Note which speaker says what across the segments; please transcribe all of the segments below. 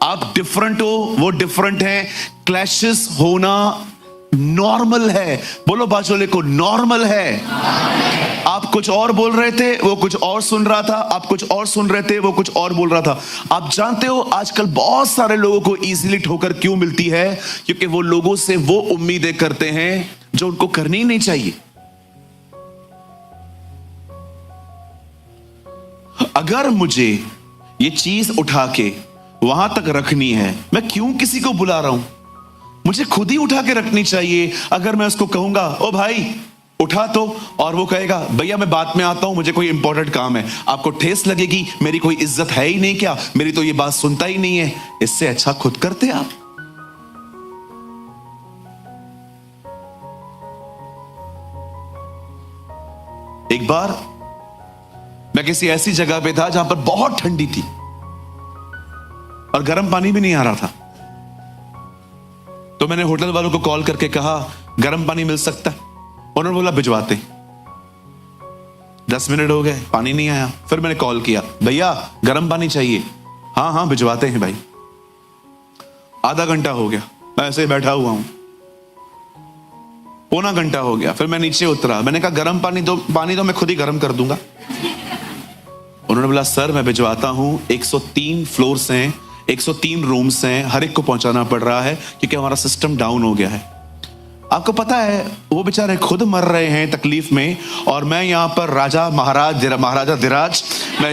Speaker 1: आप डिफरेंट हो, वो डिफरेंट है। क्लैशेस होना नॉर्मल है। बोलो बाजू वाले को, नॉर्मल है। आप कुछ और बोल रहे थे, वो कुछ और सुन रहा था। आप कुछ और सुन रहे थे, वो कुछ और बोल रहा था। आप जानते हो आजकल बहुत सारे लोगों को इजीली ठोकर क्यों मिलती है? क्योंकि वो लोगों से वो उम्मीदें करते हैं जो उनको करनी ही नहीं चाहिए। अगर मुझे ये चीज उठा के वहां तक रखनी है, मैं क्यों किसी को बुला रहा हूं? मुझे खुद ही उठा के रखनी चाहिए। अगर मैं उसको कहूंगा ओ भाई उठा तो, और वो कहेगा भैया मैं बाद में आता हूं, मुझे कोई इंपॉर्टेंट काम है, आपको ठेस लगेगी, मेरी कोई इज्जत है ही नहीं क्या, मेरी तो ये बात सुनता ही नहीं है। इससे अच्छा खुद करते आप। एक बार मैं किसी ऐसी जगह पे था जहां पर बहुत ठंडी थी और गर्म पानी भी नहीं आ रहा था। तो मैंने होटल वालों को कॉल करके कहा गर्म पानी मिल सकता है? उन्होंने बोला भिजवाते। 10 मिनट हो गए, पानी नहीं आया। फिर मैंने कॉल किया, भैया गर्म पानी चाहिए। हाँ हाँ भिजवाते हैं भाई। आधा घंटा हो गया, मैं ऐसे ही बैठा हुआ हूं। पौना घंटा हो गया, फिर मैं नीचे उतरा। मैंने कहा गर्म पानी तो मैं खुद ही गर्म कर दूंगा। उन्होंने बोला सर मैं भिजवाता हूं, 103 फ्लोर्स हैं, 103 रूम्स हैं, हर एक को पहुंचाना पड़ रहा है क्योंकि हमारा सिस्टम डाउन हो गया है। आपको पता है वो बेचारे खुद मर रहे हैं तकलीफ में, और मैं यहाँ पर महाराजा धीराज, मैं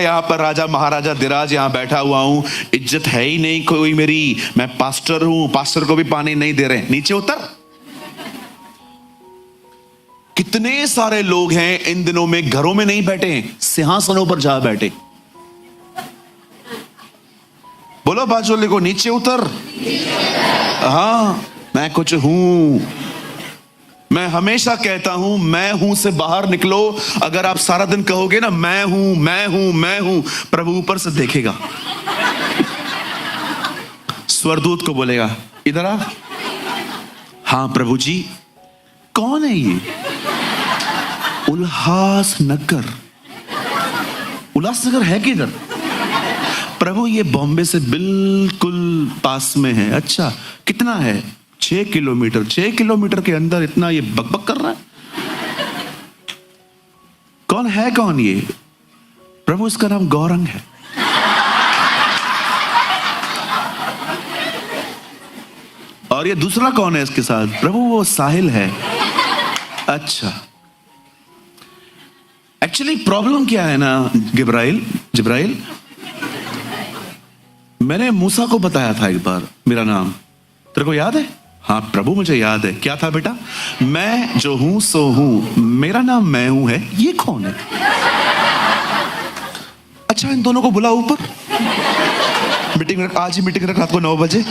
Speaker 1: यहाँ पर राजा महाराजा धीराज यहाँ बैठा हुआ हूँ। इज्जत है ही नहीं कोई मेरी। मैं पास्टर हूँ, पास्टर को भी पानी नहीं दे रहे। नीचे उतर। कितने सारे लोग हैं इन दिनों में घरों में नहीं बैठे हैं, सिंहासनों पर जा बैठे। बोलो बाजू वाले को नीचे उतर। हाँ मैं कुछ हूं। मैं हमेशा कहता हूं मैं हूं से बाहर निकलो। अगर आप सारा दिन कहोगे ना मैं हूं मैं हूं मैं हूं, प्रभु ऊपर से देखेगा, स्वरदूत को बोलेगा इधर आ। हाँ प्रभु जी। कौन है ये? उल्लासनगर। उल्लासनगर है किधर? प्रभु ये बॉम्बे से बिल्कुल पास में है। अच्छा कितना है? 6 किलोमीटर। 6 किलोमीटर के अंदर इतना ये बकबक कर रहा है। कौन है? कौन ये? प्रभु इसका नाम गौरंग है। और ये दूसरा कौन है इसके साथ? प्रभु वो साहिल है। अच्छा एक्चुअली प्रॉब्लम क्या है ना जिब्राइल, मैंने मूसा को बताया था एक बार मेरा नाम, तेरे को याद है? हाँ प्रभु मुझे याद है। क्या था बेटा? मैं जो हूं सो हूं, मेरा नाम मैं हूं है। ये कौन है? अच्छा इन दोनों को बुला ऊपर, मीटिंग रख, आज ही मीटिंग रख रात को 9 बजे।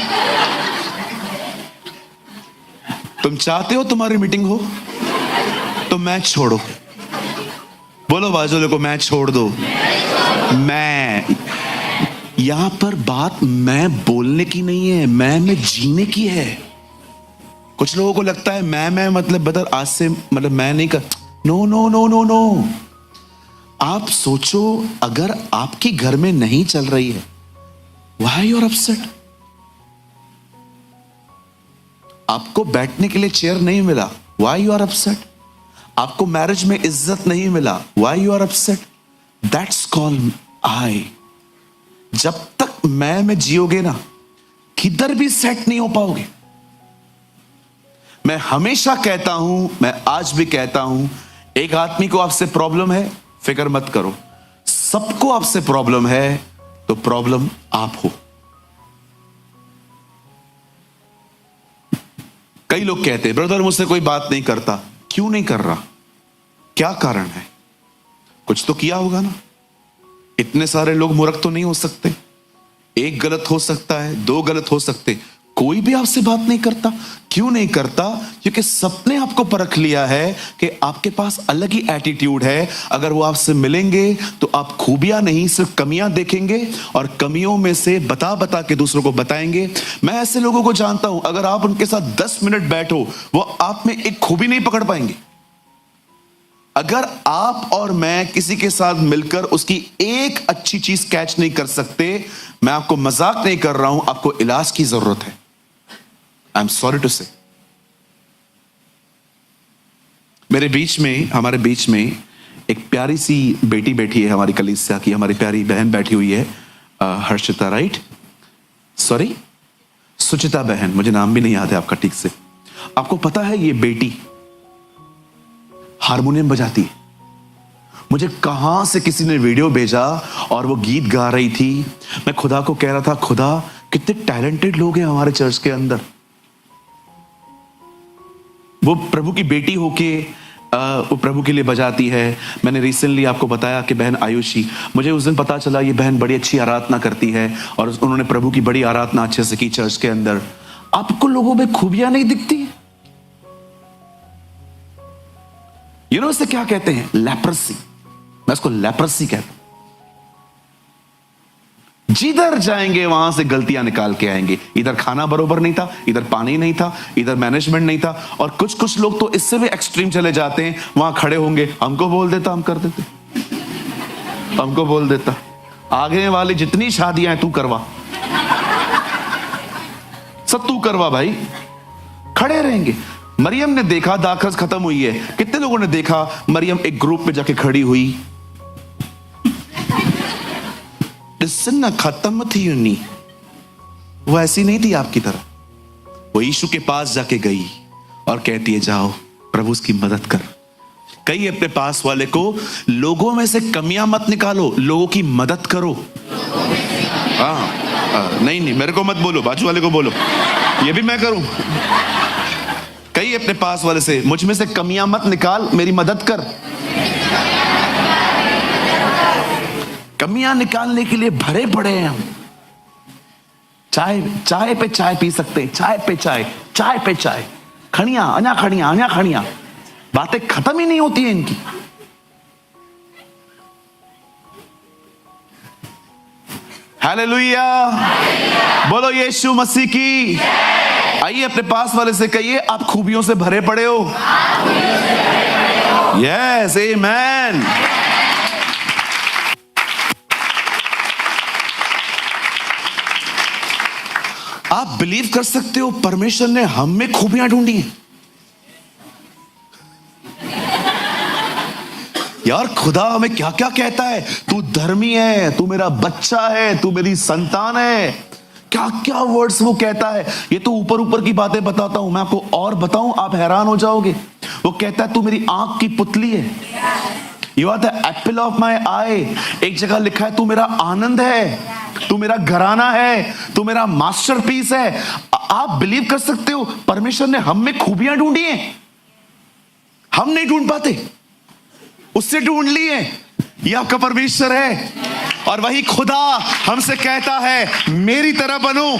Speaker 1: तुम चाहते हो तुम्हारी मीटिंग हो तो मैच छोड़ो। बोलो बाजू को मैच छोड़ दो। मैं यहां पर बात मैं बोलने की नहीं है, मैं में जीने की है। कुछ लोगों को लगता है मैं मतलब बदल आज से मतलब मैं नहीं कर। No no no no no. आप सोचो अगर आपके घर में नहीं चल रही है, व्हाई यू आर अपसेट? आपको बैठने के लिए चेयर नहीं मिला, व्हाई यू आर अपसेट? आपको मैरिज में इज्जत नहीं मिला, why you are upset? That's called I. जब तक मैं में जियोगे ना, किधर भी सेट नहीं हो पाओगे। मैं हमेशा कहता हूं, मैं आज भी कहता हूं, एक आदमी को आपसे प्रॉब्लम है, फिक्र मत करो। सबको आपसे प्रॉब्लम है तो प्रॉब्लम आप हो। कई लोग कहते हैं ब्रदर मुझसे कोई बात नहीं करता। क्यों नहीं कर रहा? क्या कारण है? कुछ तो किया होगा ना। इतने सारे लोग मूर्ख तो नहीं हो सकते। एक गलत हो सकता है, 2 गलत हो सकते। कोई भी आपसे बात नहीं करता। क्यों नहीं करता? क्योंकि सबने आपको परख लिया है कि आपके पास अलग ही एटीट्यूड है। अगर वो आपसे मिलेंगे तो आप खूबियां नहीं सिर्फ कमियां देखेंगे, और कमियों में से बता बता के दूसरों को बताएंगे। मैं ऐसे लोगों को जानता हूं, अगर आप उनके साथ 10 मिनट बैठो, वो आप में एक खूबी नहीं पकड़ पाएंगे। अगर आप और मैं किसी के साथ मिलकर उसकी एक अच्छी चीज कैच नहीं कर सकते, मैं आपको मजाक नहीं कर रहा हूं, आपको इलाज की जरूरत है। आई एम सॉरी टू से। हमारे बीच में एक प्यारी सी बेटी बैठी है, हमारी कलीसिया की हमारी प्यारी बहन बैठी हुई है, हर्षिता, राइट? सॉरी, सुचिता बहन, मुझे नाम भी नहीं याद है आपका ठीक से। आपको पता है ये बेटी हारमोनियम बजाती है। मुझे कहां से किसी ने वीडियो भेजा और वो गीत गा रही थी। मैं खुदा को कह रहा था, खुदा कितने टैलेंटेड लोग हैं हमारे चर्च के अंदर। वो प्रभु की बेटी होके वो प्रभु के लिए बजाती है। मैंने रिसेंटली आपको बताया कि बहन आयुषी, मुझे उस दिन पता चला ये बहन बड़ी अच्छी आराधना करती है और उन्होंने प्रभु की बड़ी आराधना अच्छे से की चर्च के अंदर। आपको लोगों में खूबियां नहीं दिखती? यू नो इसे क्या कहते हैं? लेप्रेसी। मैं इसको लेप्रेसी कहता हूं। जिधर जाएंगे वहां से गलतियां निकाल के आएंगे। इधर खाना बरोबर नहीं था, इधर पानी नहीं था, इधर मैनेजमेंट नहीं था। और कुछ लोग तो इससे भी एक्सट्रीम चले जाते हैं। वहां खड़े होंगे, हमको बोल देता, हम कर देते, हमको बोल देता, आगे वाली जितनी शादियां हैं तू करवा, सब तू करवा भाई। खड़े रहेंगे। मरियम ने देखा दाखरस खत्म हुई है। कितने लोगों ने देखा मरियम एक ग्रुप में जाके खड़ी हुई, इससे ना खत्म थी यूनी, वो ऐसी नहीं थी आपकी तरह। वो यीशु के पास जाके गई और कहती है, जाओ प्रभु उसकी मदद कर। कही अपने पास वाले को, लोगों में से कमियां मत निकालो, लोगों की मदद करो। नहीं मेरे को मत बोलो, बाजू वाले को बोलो, ये भी मैं करूं। कही अपने पास वाले से, मुझ में से कमियां मत निकाल, मेरी मदद कर। कमियां निकालने के लिए भरे पड़े हैं हम। चाय पे चाय पी सकते हैं, चाय पे चाय, खड़ियां अन्या खड़ियां, बातें खत्म ही नहीं होती हैं इनकी। हालेलुया, बोलो यीशु मसीह की। आइए अपने पास वाले से कहिए, आप खूबियों से भरे पड़े हो। यस, आमेन। आप बिलीव कर सकते हो परमेश्वर ने हम में खूबियां ढूंढी हैं। यार खुदा हमें क्या क्या कहता है, तू धर्मी है, तू मेरा बच्चा है, तू मेरी संतान है, क्या क्या वर्ड्स वो कहता है। ये तो ऊपर ऊपर की बातें बताता हूं, मैं आपको और बताऊं आप हैरान हो जाओगे। वो कहता है तू मेरी आंख की पुतली है, you are the apple of my eye. एक जगह लिखा है तू मेरा आनंद है, तू मेरा घराना है, तू मेरा मास्टरपीस है। आप बिलीव कर सकते हो परमेश्वर ने हम में खूबियां ढूंढी हैं। हम नहीं ढूंढ पाते, उससे ढूंढ ली है। ये आपका परमेश्वर है और वही खुदा हमसे कहता है मेरी तरह बनो।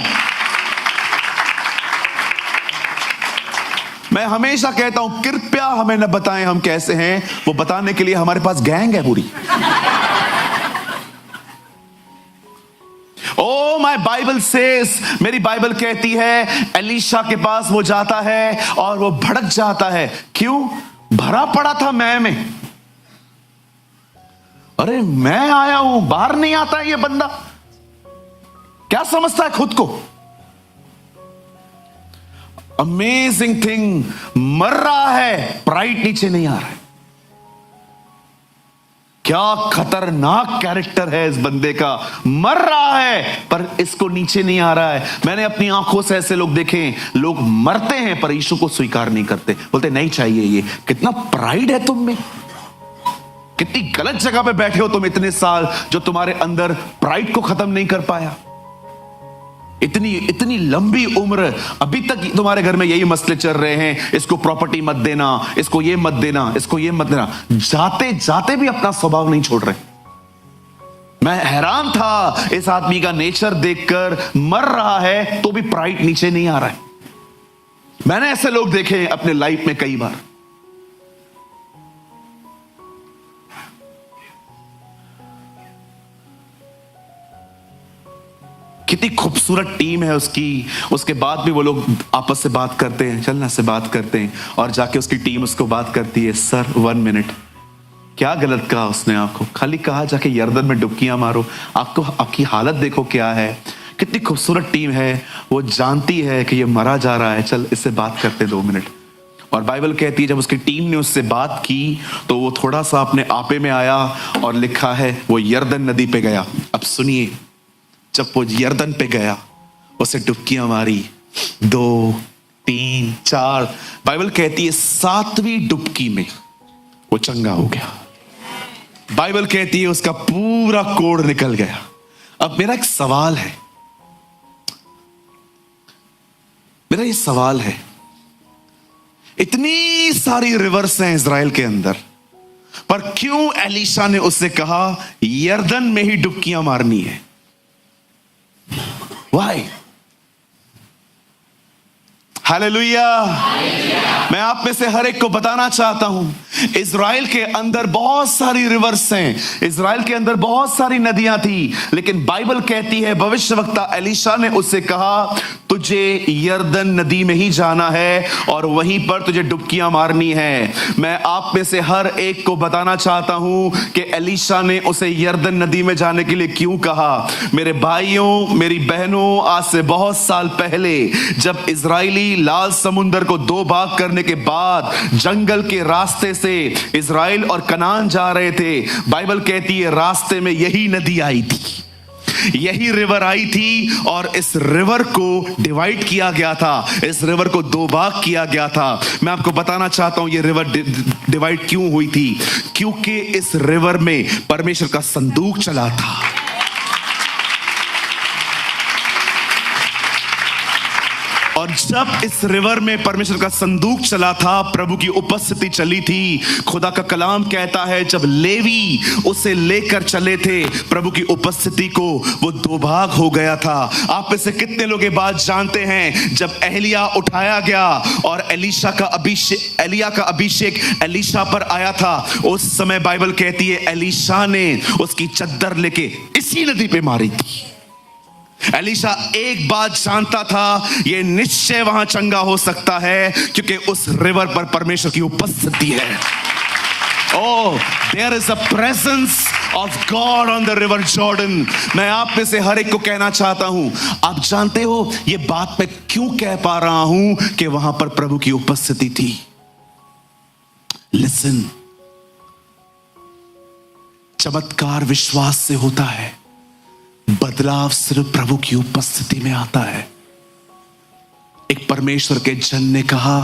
Speaker 1: मैं हमेशा कहता हूं कृपया हमें न बताएं हम कैसे हैं, वो बताने के लिए हमारे पास गैंग है पूरी। ओ माय बाइबल सेज, मेरी बाइबल कहती है एलीशा के पास वो जाता है और वो भड़क जाता है। क्यों? भरा पड़ा था मैं में। अरे मैं आया हूं, बाहर नहीं आता है ये बंदा, क्या समझता है खुद को। अमेजिंग थिंग, मर रहा है, प्राइड नीचे नहीं आ रहा है। क्या खतरनाक कैरेक्टर है इस बंदे का। मर रहा है पर इसको नीचे नहीं आ रहा है। मैंने अपनी आंखों से ऐसे लोग देखे, लोग मरते हैं पर यीशु को स्वीकार नहीं करते, बोलते नहीं चाहिए ये। कितना प्राइड है तुम में, कितनी गलत जगह पे बैठे हो तुम इतने साल, जो तुम्हारे अंदर प्राइड को खत्म नहीं कर पाया। इतनी लंबी उम्र, अभी तक तुम्हारे घर में यही मसले चल रहे हैं, इसको प्रॉपर्टी मत देना, इसको ये मत देना, इसको ये मत देना, जाते जाते भी अपना स्वभाव नहीं छोड़ रहे। मैं हैरान था इस आदमी का नेचर देखकर, मर रहा है तो भी प्राइड नीचे नहीं आ रहा है। मैंने ऐसे लोग देखे अपने लाइफ में कई बार। कितनी खूबसूरत टीम है उसकी, उसके बाद भी वो लोग आपस से बात करते हैं, चलना से बात करते हैं, और जाके उसकी टीम उसको बात करती है, सर 1 मिनट, क्या गलत कहा उसने आपको? खाली कहा जाके यर्दन में डुबकियां मारो। आपको आपकी हालत देखो क्या है। कितनी खूबसूरत टीम है, वो जानती है कि ये मरा जा रहा है, चल इससे बात करते 2 मिनट। और बाइबल कहती है जब उसकी टीम ने उससे बात की तो वो थोड़ा सा अपने आपे में आया और लिखा है वो यर्दन नदी पे गया। अब सुनिए, जब वो यर्दन पे गया उसे डुबकियां मारी, 2, 3, 4, बाइबल कहती है 7वीं डुबकी में वो चंगा हो गया। बाइबल कहती है उसका पूरा कोढ़ निकल गया। अब मेरा एक सवाल है, मेरा ये सवाल है, इतनी सारी रिवर्स हैं इज़राइल के अंदर, पर क्यों एलीशा ने उससे कहा यर्दन में ही डुबकियां मारनी है? वाई? हालेलुया। मैं आप में से हर एक को बताना चाहता हूं, इज़राइल के अंदर बहुत सारी रिवर्स हैं, इज़राइल के अंदर बहुत सारी नदियां थी, लेकिन बाइबल कहती है भविष्यवक्ता एलीशा ने उससे कहा तुझे यर्दन नदी में ही जाना है और वहीं पर तुझे डुबकियां मारनी है। मैं आप में से हर एक को बताना चाहता हूं कि एलीशा ने उसे यर्दन नदी में जाने के लिए क्यों कहा। मेरे भाइयों, मेरी बहनों, आज से बहुत साल पहले जब इजरायली लाल समुंदर को 2 भाग करने के बाद जंगल के रास्ते से इजराइल और कनान जा रहे थे, बाइबल कहती है रास्ते में यही नदी आई थी, यही रिवर आई थी और इस रिवर को डिवाइड किया गया था, इस रिवर को 2 भाग किया गया था। मैं आपको बताना चाहता हूं ये रिवर डिवाइड क्यों हुई थी, क्योंकि इस रिवर में परमेश्वर का संदूक चला था। और जब इस रिवर में परमेश्वर का संदूक चला था, प्रभु की उपस्थिति चली थी। खुदा का कलाम कहता है जब लेवी उसे लेकर चले थे प्रभु की उपस्थिति को, वो 2 भाग हो गया था। आप में से कितने लोग ये बात जानते हैं जब एलिया उठाया गया और एलिया का अभिषेक एलीशा पर आया था, उस समय बाइबल कहती है एलीशा ने उसकी चद्दर लेके इसी नदी पे मारी थी। एलीशा एक बात जानता था, ये निश्चय वहां चंगा हो सकता है क्योंकि उस रिवर पर परमेश्वर की उपस्थिति है। Oh, there is a presence of God on the river Jordan। मैं आप में से हर एक को कहना चाहता हूं, आप जानते हो ये बात मैं क्यों कह पा रहा हूं कि वहां पर प्रभु की उपस्थिति थी। Listen, चमत्कार विश्वास से होता है, बदलाव सिर्फ प्रभु की उपस्थिति में आता है। एक परमेश्वर के जन ने कहा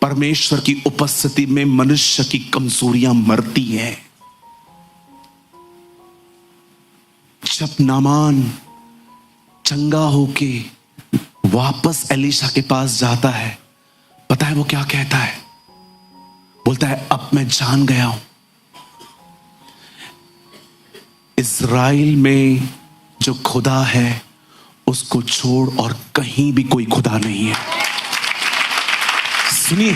Speaker 1: परमेश्वर की उपस्थिति में मनुष्य की कमजोरियां मरती हैं। जब नामान चंगा होके वापस एलीशा के पास जाता है, पता है वो क्या कहता है? बोलता है अब मैं जान गया हूं इज़राइल में जो खुदा है उसको छोड़ और कहीं भी कोई खुदा नहीं है। सुनिए,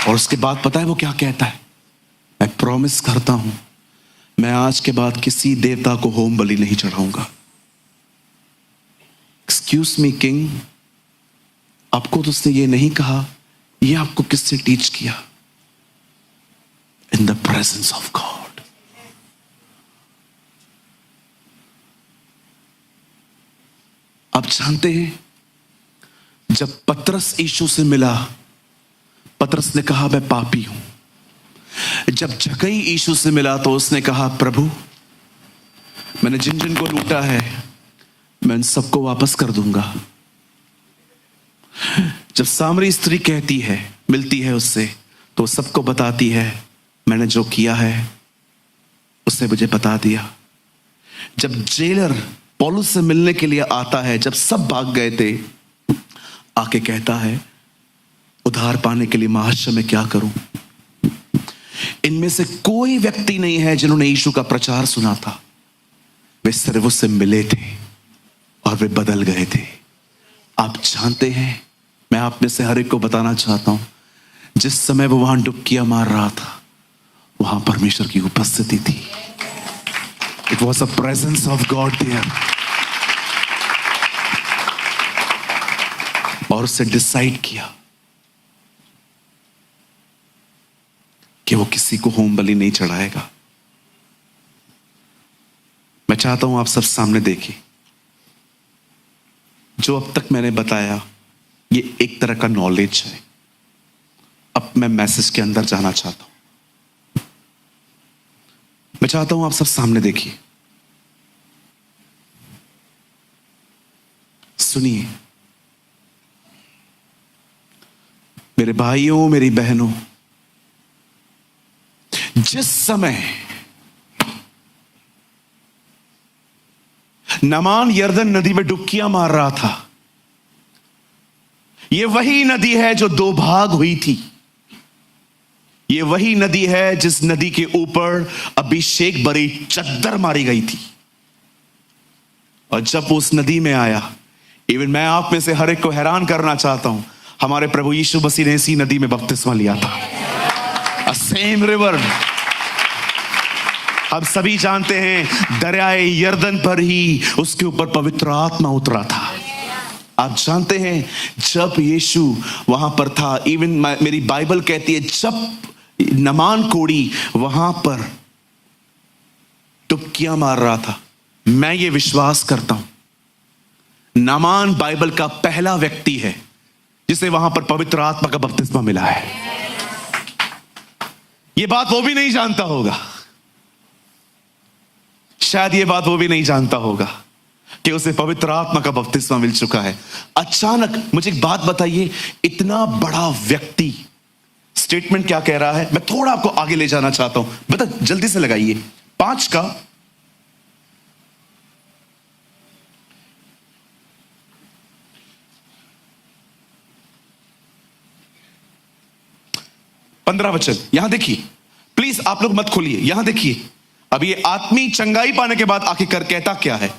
Speaker 1: और उसके बाद पता है वो क्या कहता है? मैं प्रॉमिस करता हूं मैं आज के बाद किसी देवता को होम बलि नहीं चढ़ाऊंगा। एक्सक्यूज मी किंग, आपको तो उसने ये नहीं कहा, ये आपको किसने टीच किया? In the presence of God. आप जानते हैं जब पतरस यीशु से मिला, पतरस ने कहा मैं पापी हूं। जब जक्कई यीशु से मिला तो उसने कहा प्रभु मैंने जिन जिन को लूटा है मैं उन सबको वापस कर दूंगा। जब सामरी स्त्री कहती है, मिलती है उससे, तो सबको बताती है मैंने जो किया है उसने मुझे बता दिया। जब जेलर पौलुस से मिलने के लिए आता है, जब सब भाग गए थे, आके कहता है उद्धार पाने के लिए महाशय मैं क्या करूं? इनमें से कोई व्यक्ति नहीं है जिन्होंने यीशु का प्रचार सुना था, वे सिर्फ उससे मिले थे और वे बदल गए थे। आप जानते हैं, मैं आप में से हर एक को बताना चाहता हूं, जिस समय वो वहां डुबकियां मार रहा था वहां परमेश्वर की उपस्थिति थी। It was the presence of God there। और उससे डिसाइड किया कि वो वो किसी को होम बलि नहीं चढ़ाएगा। मैं चाहता हूं आप सब सामने देखिए, जो अब तक मैंने बताया ये एक तरह का नॉलेज है। अब मैं मैसेज के अंदर जाना चाहता हूं। मैं चाहता हूं आप सब सामने देखिए, सुनिए। मेरे भाइयों, मेरी बहनों, जिस समय नामान यरदन नदी में डुबकियां मार रहा था, यह वही नदी है जो दो भाग हुई थी। यह वही नदी है जिस नदी के ऊपर अभिषेक भरी चद्दर मारी गई थी। और जब वो उस नदी में आया, इवन मैं आप में से हर एक को हैरान करना चाहता हूं, हमारे प्रभु यीशु मसीह ने इसी नदी में बपतिस्मा लिया था। अ सेम रिवर। हम सभी जानते हैं दरियाए यरदन पर ही उसके ऊपर पवित्र आत्मा उतरा था। आप जानते हैं जब यीशु वहां पर था, इवन मेरी बाइबल कहती है जब नमान कोड़ी वहां पर डुबकियां मार रहा था, मैं ये विश्वास करता हूं नामान बाइबल का पहला व्यक्ति है जिसे वहां पर पवित्र आत्मा का बपतिस्मा मिला है। यह बात वो भी नहीं जानता होगा, शायद ये बात वो भी नहीं जानता होगा कि उसे पवित्र आत्मा का बपतिस्मा मिल चुका है। अचानक मुझे एक बात बताइए, इतना बड़ा व्यक्ति स्टेटमेंट क्या कह रहा है? मैं थोड़ा आपको आगे ले जाना चाहता हूं, बता जल्दी से लगाइए 5 का 15 वचन। यहां देखिए, प्लीज आप लोग मत खोलिए, यहां देखिए। अब ये आत्मी चंगाई पाने के बाद आके कर कहता क्या है?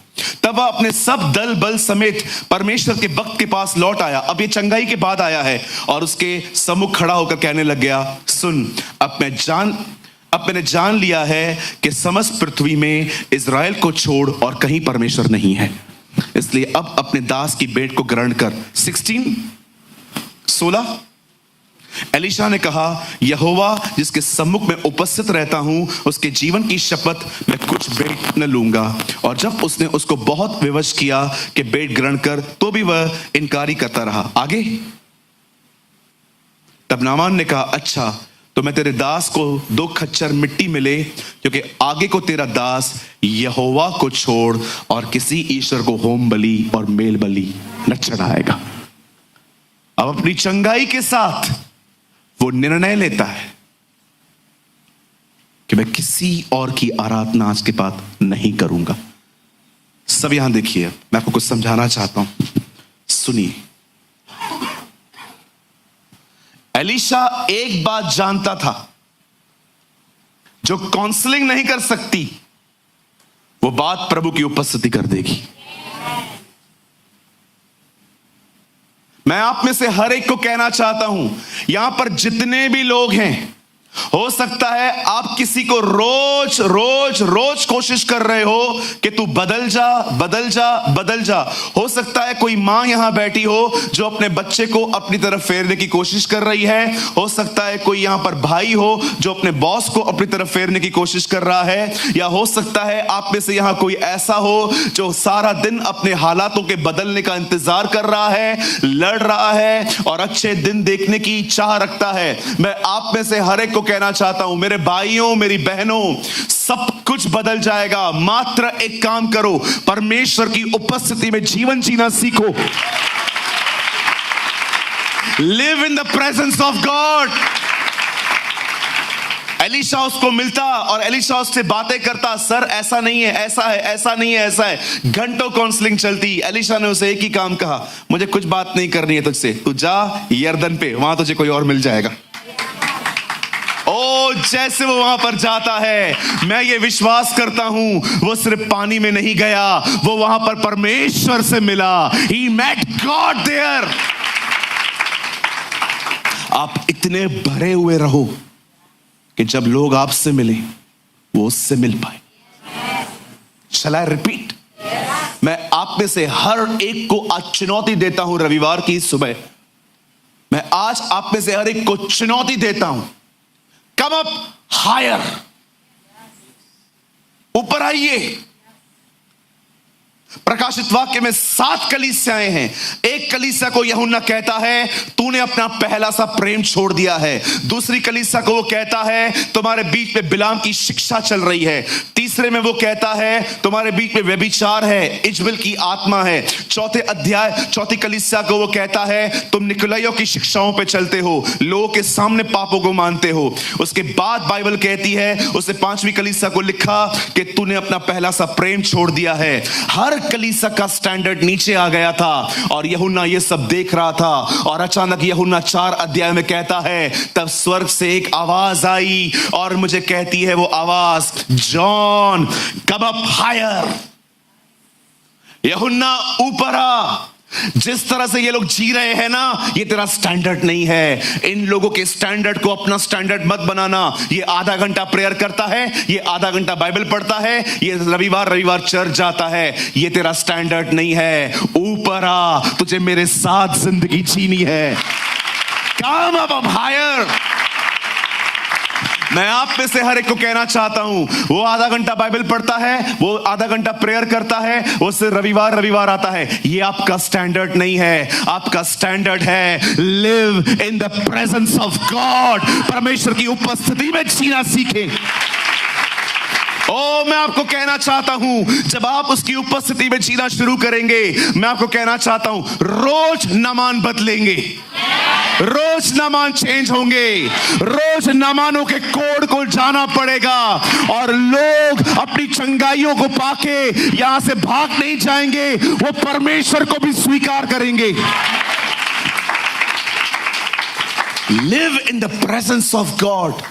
Speaker 1: तब वह अपने सब दल बल समेत परमेश्वर के भक्त के पास लौट आया। अब ये चंगाई के बाद आया है और उसके सम्मुख खड़ा होकर कहने लग गया, सुन, अब मैंने जान लिया है कि समस्त पृथ्वी में इज़राइल को छोड़ और कहीं परमेश्वर नहीं है, इसलिए अब अपने दास की भेंट को ग्रहण कर। 16 एलीशा ने कहा, यहोवा जिसके सम्मुख में उपस्थित रहता हूं, उसके जीवन की शपथ मैं कुछ भेंट न लूंगा। और जब उसने उसको बहुत विवश किया कि भेंट ग्रहण कर, तो भी वह इनकारी करता रहा। आगे, तब नामान ने कहा, अच्छा तो मैं तेरे दास को 2 खच्चर मिट्टी मिले, क्योंकि आगे को तेरा दास यहोवा को छोड़ और किसी ईश्वर को होम बलि और मेल बलि न चढ़ाएगा। अब अपनी चंगाई के साथ वो निर्णय लेता है कि मैं किसी और की आराधना आज के बाद नहीं करूंगा। सब यहां देखिए, मैं आपको कुछ समझाना चाहता हूं, सुनिए। एलीशा एक बात जानता था, जो काउंसलिंग नहीं कर सकती वो बात प्रभु की उपस्थिति कर देगी। मैं आप में से हर एक को कहना चाहता हूं, यहां पर जितने भी लोग हैं, हो सकता है आप किसी को रोज रोज रोज कोशिश कर रहे हो कि तू बदल जा बदल जा बदल जा। हो सकता है कोई मां यहां बैठी हो जो अपने बच्चे को अपनी तरफ फेरने की कोशिश कर रही है। हो सकता है कोई यहां पर भाई हो जो अपने बॉस को अपनी तरफ फेरने की कोशिश कर रहा है। या हो सकता है आप में से यहां कोई ऐसा हो जो सारा दिन अपने हालातों के बदलने का इंतजार कर रहा है, लड़ रहा है और अच्छे दिन देखने की चाह रखता है। मैं आप में से हर एक को कहना चाहता हूं, मेरे भाइयों मेरी बहनों, सब कुछ बदल जाएगा। मात्र एक काम करो, परमेश्वर की उपस्थिति में जीवन जीना सीखो। Live in the presence of God. Elisha उसको मिलता और एलीशा उससे बातें करता, सर ऐसा नहीं है, ऐसा है, ऐसा नहीं है, ऐसा है। घंटों काउंसलिंग चलती। एलीशा ने उसे एक ही काम कहा, मुझे कुछ बात नहीं करनी है तुझसे, तू जा यरदन पे, वहां तुझे कोई और मिल जाएगा। ओ जैसे वो वहां पर जाता है, मैं ये विश्वास करता हूं वो सिर्फ पानी में नहीं गया, वो वहां पर परमेश्वर से मिला। He met God there। आप इतने भरे हुए रहो कि जब लोग आपसे मिले वो उससे मिल पाए। Shall I repeat? मैं आप में से हर एक को आज चुनौती देता हूं, रविवार की सुबह मैं आज आप में से हर एक को चुनौती देता हूं, कम अप हायर, ऊपर आइए। प्रकाशित वाक्य में 7 कलीसियाएं हैं। एक कलीसिया को यूहन्ना कहता है तूने अपना पहला सा प्रेम छोड़ दिया है। दूसरी कलीसिया को वो कहता है तुम्हारे बीच में बिलाम की शिक्षा चल रही है। तीसरे में वो कहता है तुम्हारे बीच में व्यभिचार है, इजबेल की आत्मा है। चौथी कलीसिया को वो कहता है तुम निकोलाइयों की शिक्षाओं पे चलते हो, लोगों के सामने पापों को मानते हो। उसके बाद बाइबल कहती है, उसने 5वीं कलीसिया को लिखा कि तूने अपना पहला सा प्रेम छोड़ दिया है। हर कलीसिया का स्टैंडर्ड नीचे आ गया था और यूहन्ना ये सब देख रहा था। और अचानक यूहन्ना 4 अध्याय में कहता है तब स्वर्ग से एक आवाज आई और मुझे कहती है वो आवाज, जॉन कम अप हायर। यूहन्ना ऊपर आ। जिस तरह से ये लोग जी रहे हैं ना, ये तेरा स्टैंडर्ड नहीं है। इन लोगों के स्टैंडर्ड को अपना स्टैंडर्ड मत बनाना। ये आधा घंटा प्रेयर करता है, ये आधा घंटा बाइबल पढ़ता है, ये रविवार चर्च जाता है, ये तेरा स्टैंडर्ड नहीं है। ऊपर आ, तुझे मेरे साथ जिंदगी जीनी है। Come up higher. मैं आप में से हर एक को कहना चाहता हूं, वो आधा घंटा बाइबल पढ़ता है, वो आधा घंटा प्रेयर करता है, वो सिर्फ रविवार आता है, ये आपका स्टैंडर्ड नहीं है। आपका स्टैंडर्ड है live in the presence of God. परमेश्वर की उपस्थिति में जीना सीखें। मैं आपको कहना चाहता हूं, जब आप उसकी उपस्थिति में जीना शुरू करेंगे, मैं आपको कहना चाहता हूं, रोज नमान बदलेंगे, रोज नमान चेंज होंगे, रोज नमानों के कोड को जाना पड़ेगा और लोग अपनी चंगाइयों को पाके यहां से भाग नहीं जाएंगे, वो परमेश्वर को भी स्वीकार करेंगे। Live in the presence of God.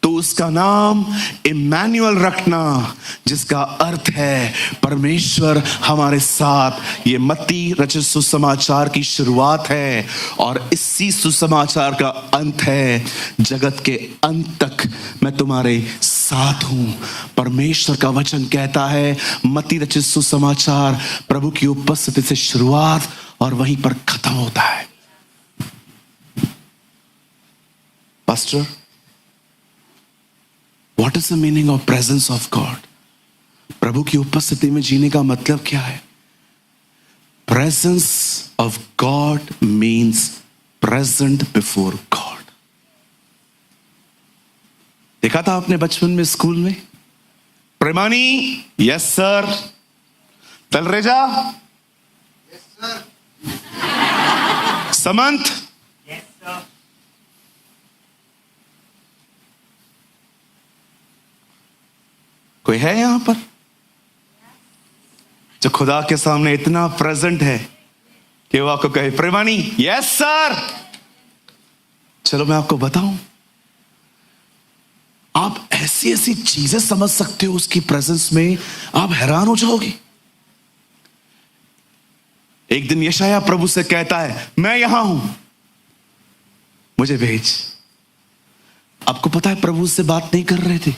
Speaker 1: तो उसका नाम इम्मानुएल रखना, जिसका अर्थ है परमेश्वर हमारे साथ। ये मत्ती रचित सुसमाचार की शुरुआत है और इसी सुसमाचार का अंत है। जगत के अंत तक मैं तुम्हारे साथ हूं। परमेश्वर का वचन कहता है, मत्ती रचित सुसमाचार प्रभु की उपस्थिति से शुरुआत और वहीं पर खत्म होता है। Pastor, What is the meaning of presence of God? प्रभु की उपस्थिति में जीने का मतलब क्या है? Presence of God means present before God. देखा था आपने बचपन में स्कूल में? Premani, yes sir. Talreja, yes sir. Samant, yes sir. कोई है यहां पर जो खुदा के सामने इतना प्रेजेंट है कि वो आपको कहे प्रेमानी, यस सर। चलो मैं आपको बताऊं, आप ऐसी ऐसी चीजें समझ सकते हो उसकी प्रेजेंस में, आप हैरान हो जाओगे। एक दिन यशायाह प्रभु से कहता है, मैं यहां हूं, मुझे भेज। आपको पता है प्रभु से बात नहीं कर रहे थे,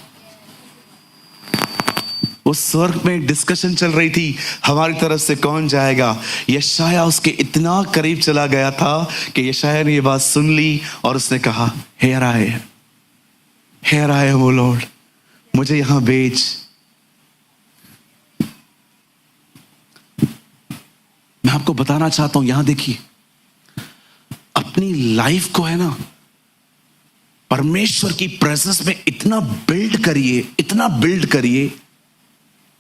Speaker 1: उस स्वर्ग में डिस्कशन चल रही थी, हमारी तरफ से कौन जाएगा। यशायाह उसके इतना करीब चला गया था कि यशायाह ने ये बात सुन ली और उसने कहा, here I am O Lord, मुझे यहां भेज। मैं आपको बताना चाहता हूं, यहां देखिए, अपनी लाइफ को है ना परमेश्वर की प्रेजेंस में इतना बिल्ड करिए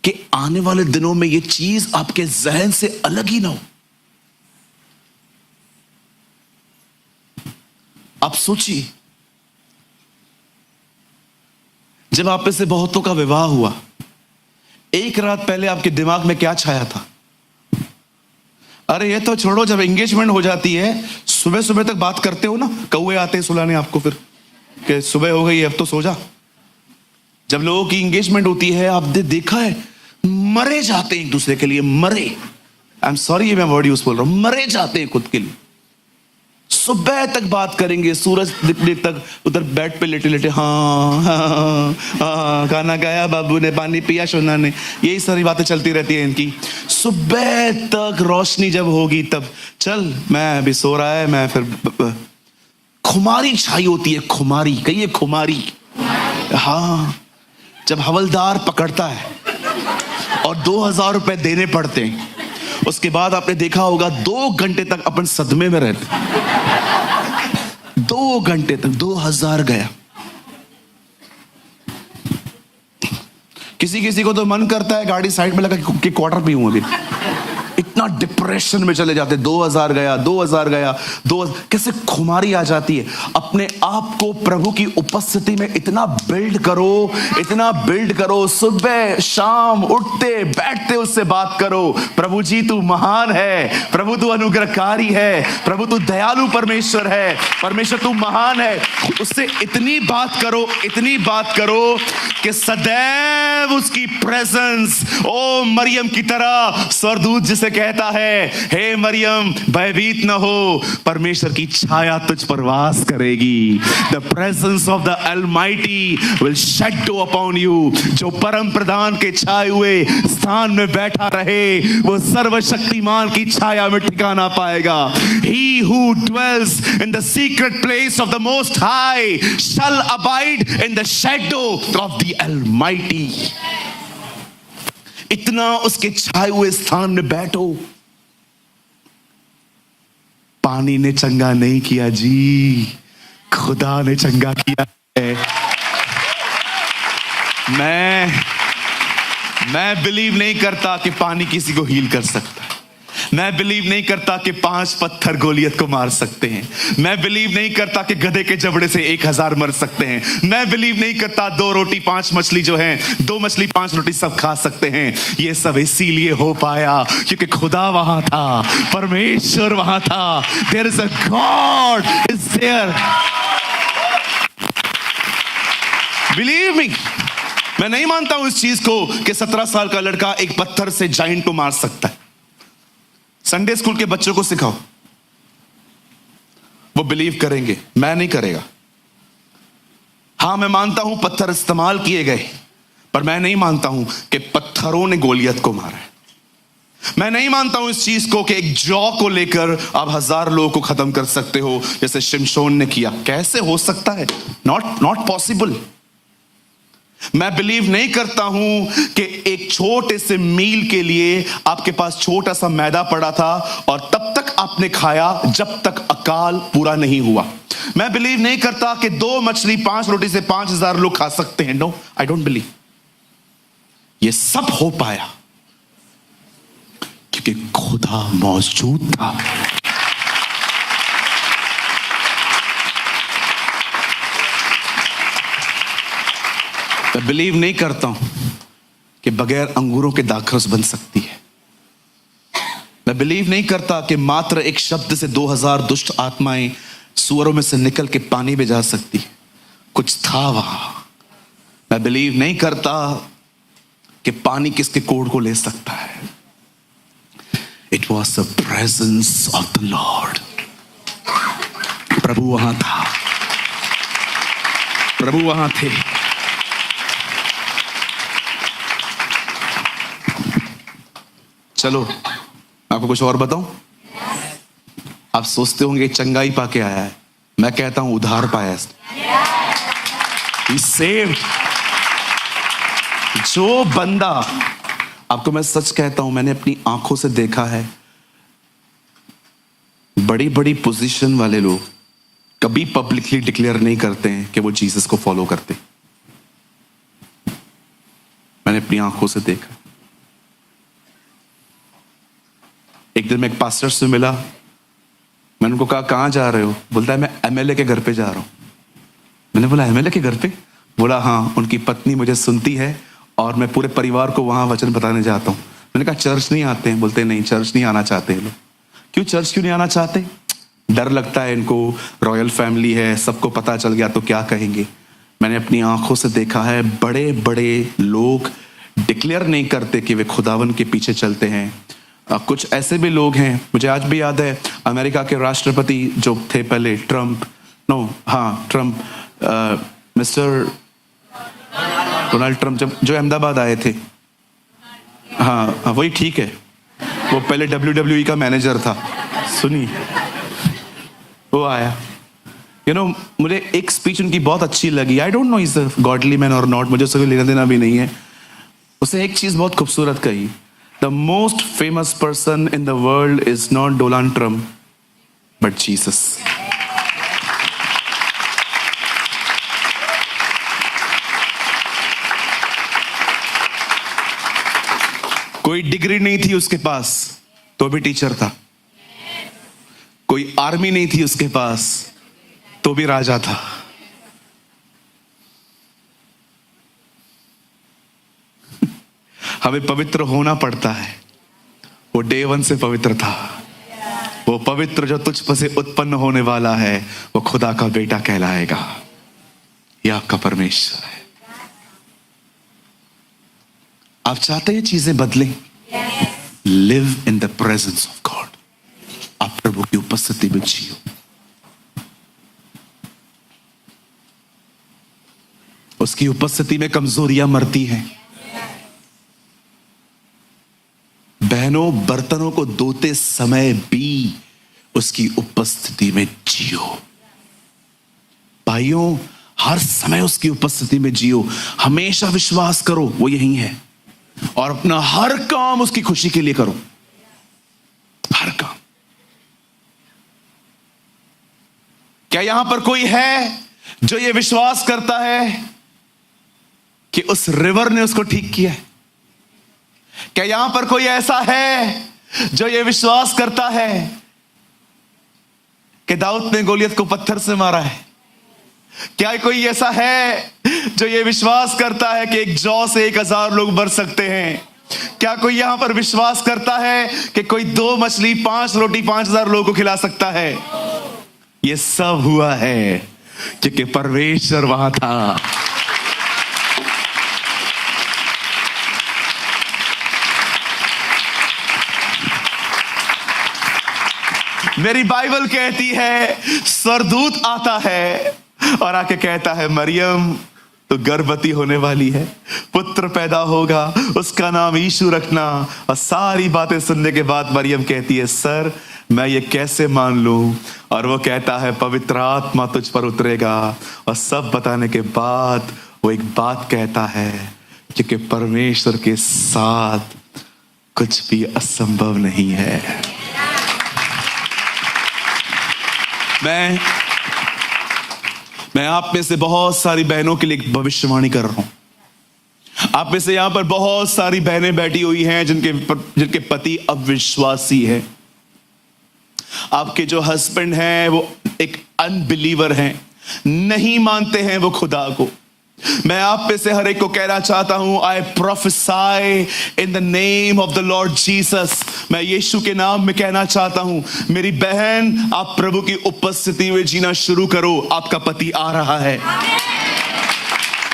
Speaker 1: कि आने वाले दिनों में ये चीज आपके जहन से अलग ही ना हो। आप सोचिए, जब आप में से बहुतों का विवाह हुआ, एक रात पहले आपके दिमाग में क्या छाया था? अरे ये तो छोड़ो, जब एंगेजमेंट हो जाती है सुबह सुबह तक बात करते हो ना, कौवे आते हैं सुलाने आपको, फिर कि सुबह हो गई अब तो सो जा। जब लोगों की एंगेजमेंट होती है, आपने देखा है, मरे जाते हैं एक दूसरे के लिए, मरे, आई एम सॉरी ये मैं वर्ड यूज बोल रहा हूं, मरे जाते हैं खुद के लिए। सुबह तक बात करेंगे, सूरज दिखने तक उधर बेड पे लेटे लेटे, हाँ हाँ हाँ, खाना खाया बाबू ने, पानी पिया सोना ने, यही सारी बातें चलती रहती है इनकी। सुबह तक रोशनी जब होगी तब, चल मैं अभी सो रहा है, मैं फिर खुमारी छाई होती है, खुमारी, कहिए खुमारी। हाँ, जब हवलदार पकड़ता है और 2000 रुपए देने पड़ते हैं, उसके बाद आपने देखा होगा 2 घंटे तक अपन सदमे में रहते, 2 घंटे तक 2000 गया। किसी किसी को तो मन करता है गाड़ी साइड में लगा कि क्वार्टर पीऊं अभी, इतना डिप्रेशन में चले जाते। 2000 गया, 2000 गया, 2000, कैसे खुमारी आ जाती है। अपने आप को प्रभु की उपस्थिति में इतना बिल्ड करो, इतना बिल्ड करो, सुबह शाम उठते बैठते उससे बात करो, प्रभु जी तू महान है, प्रभु तू अनुग्रहकारी है, प्रभु तू दयालु परमेश्वर है, परमेश्वर तू महान है। उससे इतनी बात करो, इतनी बात करो कि सदैव उसकी प्रेजेंस, ओ मरियम की तरह, स्वर्गदूत जिसे कहता है, हे मरियम भयभीत न हो, परमेश्वर की छाया तुझ पर वास करेगी। The presence of the almighty will shadow upon you. जो परम प्रधान के छाए हुए स्थान में बैठा रहे, वो सर्वशक्तिमान की छाया में ठिकाना पाएगा। He who dwells in the secret place of the Most High shall abide in the shadow of the Almighty। इतना उसके छाए हुए स्थान में बैठो। पानी ने चंगा नहीं किया जी, खुदा ने चंगा किया है। मैं बिलीव नहीं करता कि पानी किसी को हील कर सकता है। मैं बिलीव नहीं करता कि 5 पत्थर गोलियत को मार सकते हैं। मैं बिलीव नहीं करता कि गधे के जबड़े से 1000 मर सकते हैं। मैं बिलीव नहीं करता 2 रोटी 5 मछली जो है, 2 मछली 5 रोटी सब खा सकते हैं। ये सब इसीलिए हो पाया क्योंकि खुदा वहां था, परमेश्वर वहां था। There is a God is there. Believe me, मैं नहीं मानता हूं इस चीज को कि 17 साल का लड़का एक पत्थर से जाइंट को मार सकता है। संडे स्कूल के बच्चों को सिखाओ, वो बिलीव करेंगे, मैं नहीं करेगा। हां, मैं मानता हूं पत्थर इस्तेमाल किए गए, पर मैं नहीं मानता हूं कि पत्थरों ने गोलियत को मारा है। मैं नहीं मानता हूं इस चीज को कि एक जौ को लेकर आप 1000 लोगों को खत्म कर सकते हो जैसे शिमशोन ने किया। कैसे हो सकता है? Not possible. मैं बिलीव नहीं करता हूं कि एक छोटे से मील के लिए आपके पास छोटा सा मैदा पड़ा था और तब तक आपने खाया जब तक अकाल पूरा नहीं हुआ। मैं बिलीव नहीं करता कि 2 मछली 5 रोटी से 5000 लोग खा सकते हैं। No, I don't believe. ये सब हो पाया क्योंकि खुदा मौजूद था। मैं बिलीव नहीं करता हूं कि बगैर अंगूरों के दाखरस बन सकती है। मैं बिलीव नहीं करता कि मात्र एक शब्द से 2000 दुष्ट आत्माएं सुअरों में से निकल के पानी में जा सकती है। कुछ था वहां। मैं बिलीव नहीं करता कि पानी किसके कोढ़ को ले सकता है। It was the presence of the lord. प्रभु वहां था, प्रभु वहां थे। चलो आपको कुछ और बताऊं। आप सोचते होंगे चंगाई पाके आया है, मैं कहता हूं उधार पाया है। He's saved। जो बंदा, आपको मैं सच कहता हूं, मैंने अपनी आंखों से देखा है, बड़ी बड़ी पोजीशन वाले लोग कभी पब्लिकली डिक्लेयर नहीं करते हैं कि वो जीसस को फॉलो करते। मैंने अपनी आंखों से देखा। एक दिन मैं एक पास्टर से मिला, मैंने उनको कहा कहां जा रहे हो? बोलता है मैं एमएलए के घर पे जा रहा हूं। मैंने बोला एमएलए के घर पे? बोला हाँ, उनकी पत्नी मुझे सुनती है और मैं पूरे परिवार को वहां वचन बताने जाता हूं। मैंने कहा चर्च नहीं आते हैं? बोलते नहीं, चर्च नहीं आना चाहते हैं लोग। क्यों चर्च क्यों नहीं आना चाहते? डर लगता है इनको, रॉयल फैमिली है, सबको पता चल गया तो क्या कहेंगे। मैंने अपनी आंखों से देखा है, बड़े बड़े लोग डिक्लेयर नहीं करते कि वे खुदावन के पीछे चलते हैं। कुछ ऐसे भी लोग हैं, मुझे आज भी याद है, अमेरिका के राष्ट्रपति जो थे पहले, ट्रम्प, मिस्टर डोनाल्ड ट्रम्प, जो अहमदाबाद आए थे, हाँ वही ठीक है। वो पहले WWE का मैनेजर था, सुनी, वो आया, मुझे एक स्पीच उनकी बहुत अच्छी लगी। I don't know is a godly man और नॉट, मुझे उससे लेना देना भी नहीं है। उसने एक चीज बहुत खूबसूरत कही, the most famous person in the world is not Donald Trump but Jesus. कोई डिग्री नहीं थी उसके पास तो भी टीचर था, कोई आर्मी नहीं थी उसके पास तो भी राजा था। हमें पवित्र होना पड़ता है। वो डे वन से पवित्र था। वो पवित्र जो तुझ पर से उत्पन्न होने वाला है वो खुदा का बेटा कहलाएगा। यह आपका परमेश्वर है। आप चाहते हैं चीजें बदलें? Live in the presence of God. आप प्रभु की उपस्थिति में जियो। उसकी उपस्थिति में कमजोरियां मरती हैं। बहनों, बर्तनों को धोते समय भी उसकी उपस्थिति में जियो। भाइयों, हर समय उसकी उपस्थिति में जियो। हमेशा विश्वास करो वो यही है और अपना हर काम उसकी खुशी के लिए करो। हर काम। क्या यहां पर कोई है जो ये विश्वास करता है कि उस रिवर ने उसको ठीक किया है? क्या यहां पर कोई ऐसा है जो ये विश्वास करता है कि दाऊद ने गोलियत को पत्थर से मारा है? क्या कोई ऐसा है जो ये विश्वास करता है कि एक जौ से 1000 लोग मर सकते हैं? क्या कोई यहां पर विश्वास करता है कि कोई 2 मछली 5 रोटी 5000 लोगों को खिला सकता है? ये सब हुआ है क्योंकि परमेश्वर वहां था। मेरी बाइबल कहती है स्वर्गदूत आता है और आके कहता है, मरियम तो गर्भवती होने वाली है, पुत्र पैदा होगा, उसका नाम यीशु रखना। और सारी बातें सुनने के बाद मरियम कहती है, सर मैं ये कैसे मान लूं? और वो कहता है, पवित्र आत्मा तुझ पर उतरेगा। और सब बताने के बाद वो एक बात कहता है, क्योंकि परमेश्वर के साथ कुछ भी असंभव नहीं है। मैं आप में से बहुत सारी बहनों के लिए भविष्यवाणी कर रहा हूं। आप में से यहां पर बहुत सारी बहनें बैठी हुई हैं जिनके पति अविश्वासी है। आपके जो हस्बैंड हैं वो एक अनबिलीवर हैं, नहीं मानते हैं वो खुदा को। मैं आप में से हर एक को कहना चाहता हूं, I prophesy in the name of the lord Jesus. मैं यीशु के नाम में कहना चाहता हूं, मेरी बहन आप प्रभु की उपस्थिति में जीना शुरू करो। आपका पति आ रहा है।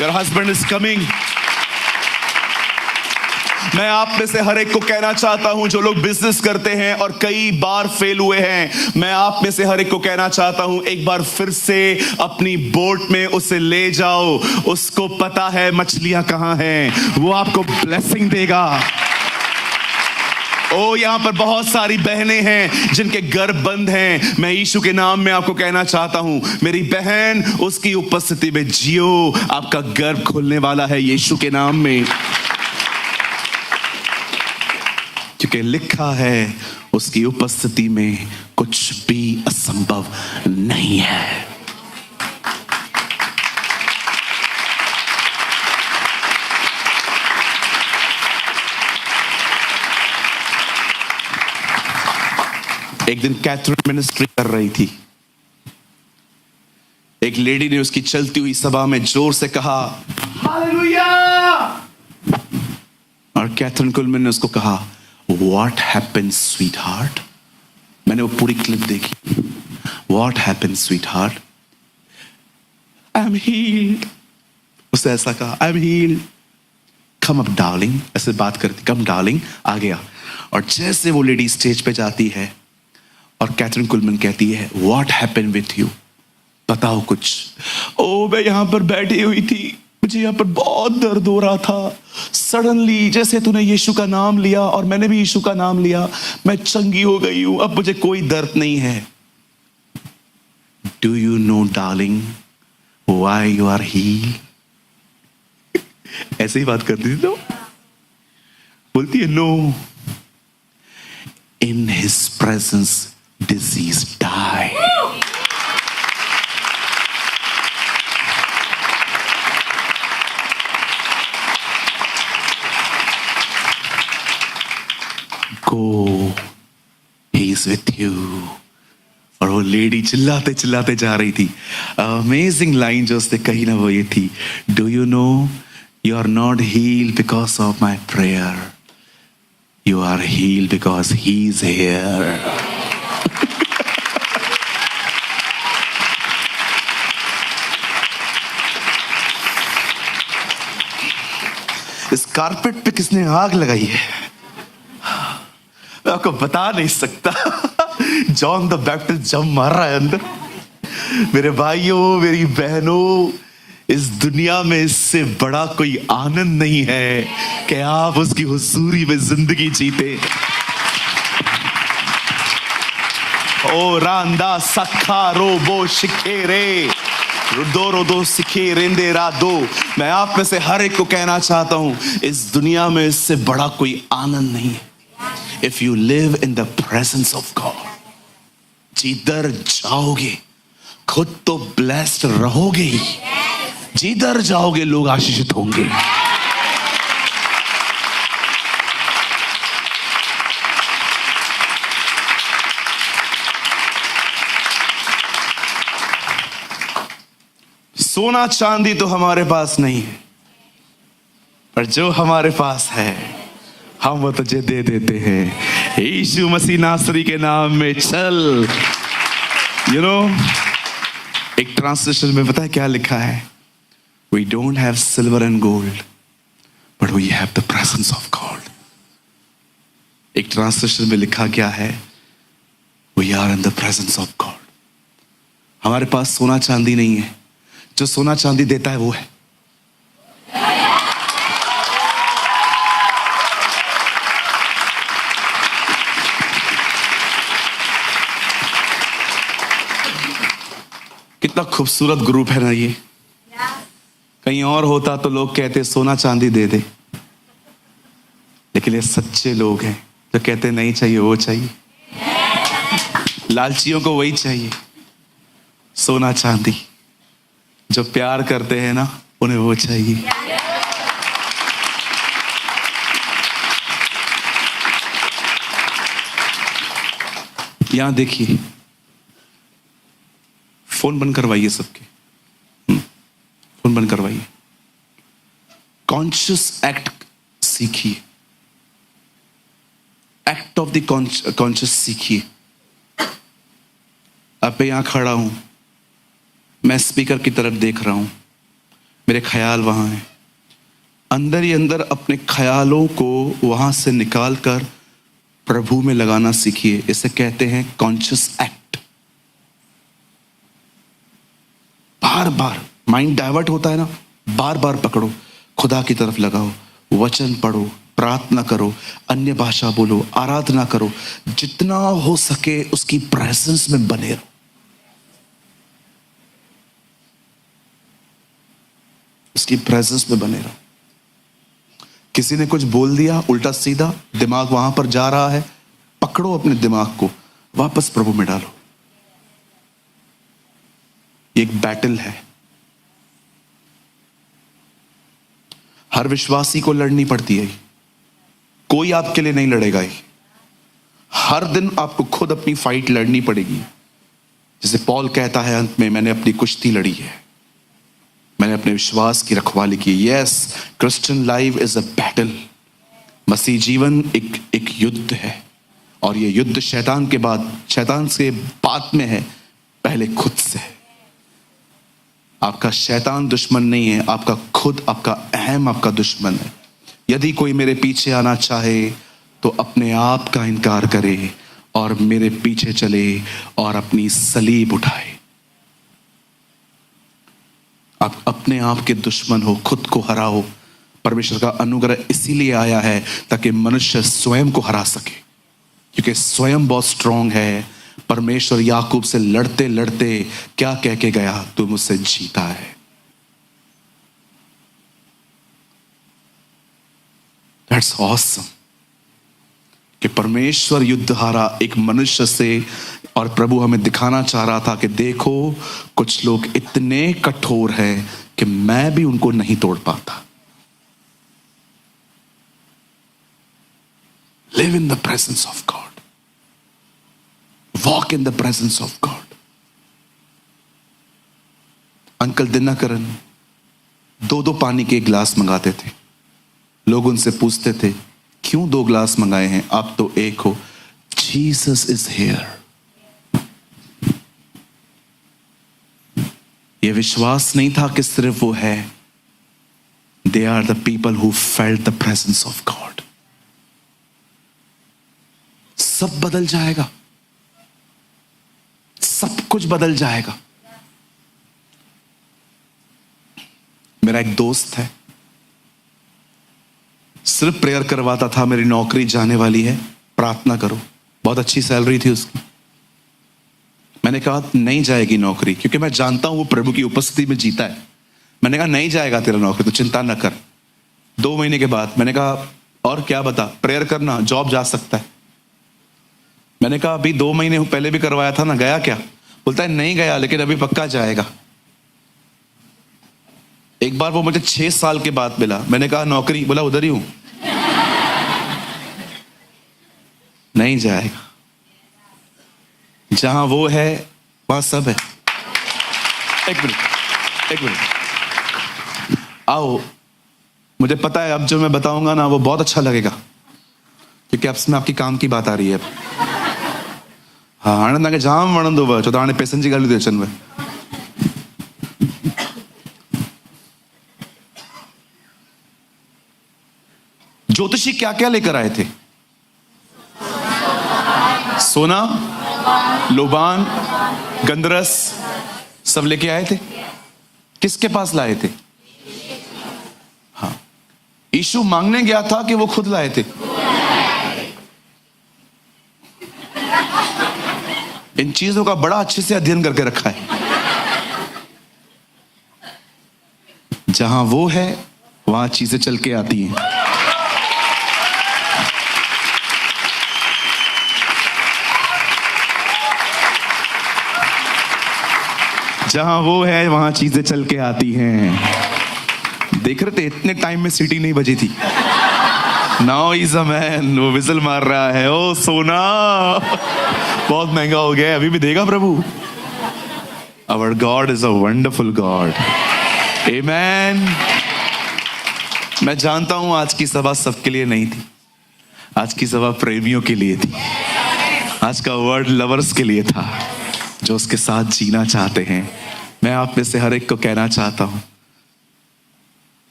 Speaker 1: Your husband is coming. मैं आप में से हर एक को कहना चाहता हूं जो लोग बिजनेस करते हैं और कई बार फेल हुए हैं, मैं आप में से हर एक को कहना चाहता हूं, एक बार फिर से अपनी बोट में उसे ले जाओ। उसको पता है मछलियां कहां हैं, वो आपको ब्लेसिंग देगा। ओ, यहां पर बहुत सारी बहनें हैं जिनके गर्भ बंद हैं। मैं यीशु के नाम में आपको कहना चाहता हूं, मेरी बहन उसकी उपस्थिति में जियो। आपका गर्भ खुलने वाला है यीशु के नाम में, क्योंकि लिखा है उसकी उपस्थिति में कुछ भी असंभव नहीं है। एक दिन कैथरीन मिनिस्ट्री कर रही थी। एक लेडी ने उसकी चलती हुई सभा में जोर से कहा, हालेलुया। और कैथरीन कुलमैन ने उसको कहा, What happened, sweetheart? मैंने वो पूरी क्लिप देखी। What happened, sweetheart? I'm healed. उसने ऐसा कहा, I'm healed. Come up, darling. ऐसे बात करती, come darling, आ गया। और जैसे वो लेडी स्टेज पे जाती है और कैथरीन कुलमैन कहती है, What happened with you? बताओ कुछ। ओ, मैं यहां पर बैठी हुई थी, मुझे यहाँ पर बहुत दर्द हो रहा था। सडनली जैसे तूने यीशु का नाम लिया और मैंने भी यीशु का नाम लिया, मैं चंगी हो गई हूं। अब मुझे कोई दर्द नहीं है। Do you know darling why you are heal? ऐसे ही बात करती थी तो बोलती है no, in his presence disease die. Go, he is with you. और वो लेडी चिल्लाते चिल्लाते जा रही थी. अमेजिंग लाइन जो उसने कही ना वो ये थी, do you know you are not healed because of my prayer, you are healed because he is here. इस कारपेट पे किसने आग लगाई है मैं आपको बता नहीं सकता. जॉन द बैप्टिस्ट जम मार रहा है अंदर. मेरे भाइयों, मेरी बहनों, इस दुनिया में इससे बड़ा कोई आनंद नहीं है कि आप उसकी हुजूरी में जिंदगी जीते. ओ रांदा सखा रोबो शिखेरे रुदो रोदो सिखे रेंदे रादो. मैं आप में से हर एक को कहना चाहता हूं, इस दुनिया में इससे बड़ा कोई आनंद नहीं है. If you live in the presence of God, जिधर जाओगे खुद तो ब्लेस्ड रहोगे ही, जिधर जाओगे लोग आशीषित होंगे. सोना चांदी तो हमारे पास नहीं है, पर जो हमारे पास है हम वो तुझे दे देते हैं. यीशु मसीह नासरी के नाम में चल. यू नो, एक ट्रांसलेशन में पता है क्या लिखा है? We don't have silver and gold, but we have the presence of God. एक ट्रांसलेशन में लिखा क्या है? We are in the presence of God. हमारे पास सोना चांदी नहीं है, जो सोना चांदी देता है वो है. कितना खूबसूरत ग्रुप है ना ये. कहीं और होता तो लोग कहते सोना चांदी दे दे, लेकिन ये सच्चे लोग हैं जो कहते नहीं चाहिए वो चाहिए. लालचियों को वही चाहिए, सोना चांदी. जो प्यार करते हैं ना उन्हें वो चाहिए. यहां देखिए, फोन बंद करवाइए सबके, फोन बंद करवाइए. कॉन्शियस एक्ट सीखिए, एक्ट ऑफ द कॉन्शियस सीखिए. अब मैं यहां खड़ा हूं, मैं स्पीकर की तरफ देख रहा हूं, मेरे ख्याल वहां हैं. अंदर ही अंदर अपने ख्यालों को वहां से निकाल कर प्रभु में लगाना सीखिए. इसे कहते हैं कॉन्शियस एक्ट. बार बार माइंड डाइवर्ट होता है ना, बार बार पकड़ो, खुदा की तरफ लगाओ, वचन पढ़ो, प्रार्थना करो, अन्य भाषा बोलो, आराधना करो. जितना हो सके उसकी प्रेजेंस में बने रहो. उसकी प्रेजेंस में बने रहो. किसी ने कुछ बोल दिया उल्टा सीधा, दिमाग वहां पर जा रहा है, पकड़ो अपने दिमाग को, वापस प्रभु में डालो. एक बैटल है, हर विश्वासी को लड़नी पड़ती है. कोई आपके लिए नहीं लड़ेगा. हर दिन आपको खुद अपनी फाइट लड़नी पड़ेगी. जैसे पॉल कहता है अंत में, मैंने अपनी कुश्ती लड़ी है, मैंने अपने विश्वास की रखवाली की. Yes, Christian life is a battle. मसीह जीवन एक युद्ध है, और ये युद्ध शैतान से बाद में है, पहले खुद से है. आपका शैतान दुश्मन नहीं है, आपका खुद, आपका अहम आपका दुश्मन है. यदि कोई मेरे पीछे आना चाहे तो अपने आप का इनकार करे और मेरे पीछे चले और अपनी सलीब उठाए. आप अपने आप के दुश्मन हो, खुद को हराओ. परमेश्वर का अनुग्रह इसीलिए आया है ताकि मनुष्य स्वयं को हरा सके, क्योंकि स्वयं बहुत स्ट्रांग है, परमेश्वर याकूब से लड़ते लड़ते क्या कह के गया, तू मुझसे जीता है। दैट्स ऑसम कि परमेश्वर युद्ध हारा एक मनुष्य से, और प्रभु हमें दिखाना चाह रहा था कि देखो कुछ लोग इतने कठोर हैं कि मैं भी उनको नहीं तोड़ पाता। Live in the presence of God, walk in the presence of God. Uncle Dinakaran 2-2 पानी के गिलास मंगाते थे। लोग उनसे पूछते थे क्यों 2 गिलास मंगाए हैं, आप तो एक हो। Jesus is here. यह विश्वास नहीं था कि सिर्फ वो है, they are the people who felt the presence of God. सब बदल जाएगा, सब कुछ बदल जाएगा। मेरा एक दोस्त है, सिर्फ प्रेयर करवाता था, मेरी नौकरी जाने वाली है, प्रार्थना करो। बहुत अच्छी सैलरी थी उसकी। मैंने कहा नहीं जाएगी नौकरी, क्योंकि मैं जानता हूं वो प्रभु की उपस्थिति में जीता है। मैंने कहा नहीं जाएगा तेरा नौकरी, तो चिंता न कर। 2 महीने के बाद मैंने कहा और क्या बता, प्रेयर करना, जॉब जा सकता है। मैंने कहा अभी 2 महीने पहले भी करवाया था ना, गया क्या? बोलता है नहीं गया, लेकिन अभी पक्का जाएगा। एक बार वो मुझे 6 साल के बाद मिला। मैंने कहा नौकरी, बोला उधर ही हूं। नहीं जाएगा। जहां वो है वहां सब है। एक मिनट आओ, मुझे पता है अब जो मैं बताऊंगा ना वो बहुत अच्छा लगेगा, क्योंकि अब इसमें आपकी काम की बात आ रही है। हाँ, हाणे तव्हांखे जाम वणंदो, छो त हाणे पैसनि जी ॻाल्हियूं थी अचनि। ज्योतिषी क्या क्या लेकर आए थे? सोना, लोबान, गंधरस, सब लेके आए थे। किसके पास लाए थे? हाँ, यीशु मांगने गया था कि वो खुद लाए थे? इन चीजों का बड़ा अच्छे से अध्ययन करके रखा है। जहां वो है वहां चीजें चल के आती हैं। जहां वो है वहां चीजें चल के आती हैं। देख रहे थे इतने टाइम में सीटी नहीं बजी थी। नाउ इज अ मैन, वो विजल मार रहा है। ओ सोना बहुत महंगा हो गया है, अभी भी देगा प्रभु। Our God is a wonderful God. Amen. मैं जानता हूं आज की सभा सबके लिए नहीं थी, आज की सभा प्रेमियों के लिए थी। आज का वर्ड लवर्स के लिए था, जो उसके साथ जीना चाहते हैं। मैं आप में से हर एक को कहना चाहता हूं,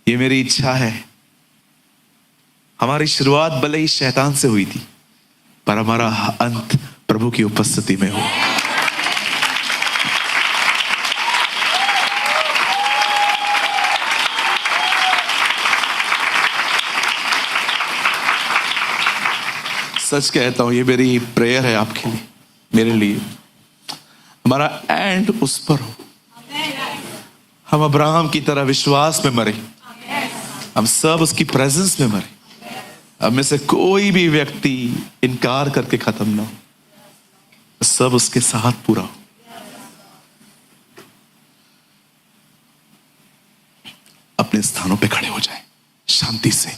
Speaker 1: ये मेरी इच्छा है, हमारी शुरुआत भले ही शैतान से हुई थी, पर हमारा अंत प्रभु की उपस्थिति में हो। सच कहता हूं, ये मेरी प्रेयर है आपके लिए, मेरे लिए। हमारा एंड उस पर हो। हम अब्राहम की तरह विश्वास में मरे, हम सब उसकी प्रेजेंस में मरे। अब में से कोई भी व्यक्ति इनकार करके खत्म ना हो, सब उसके साथ पूरा हो। अपने स्थानों पे खड़े हो जाएं शांति से।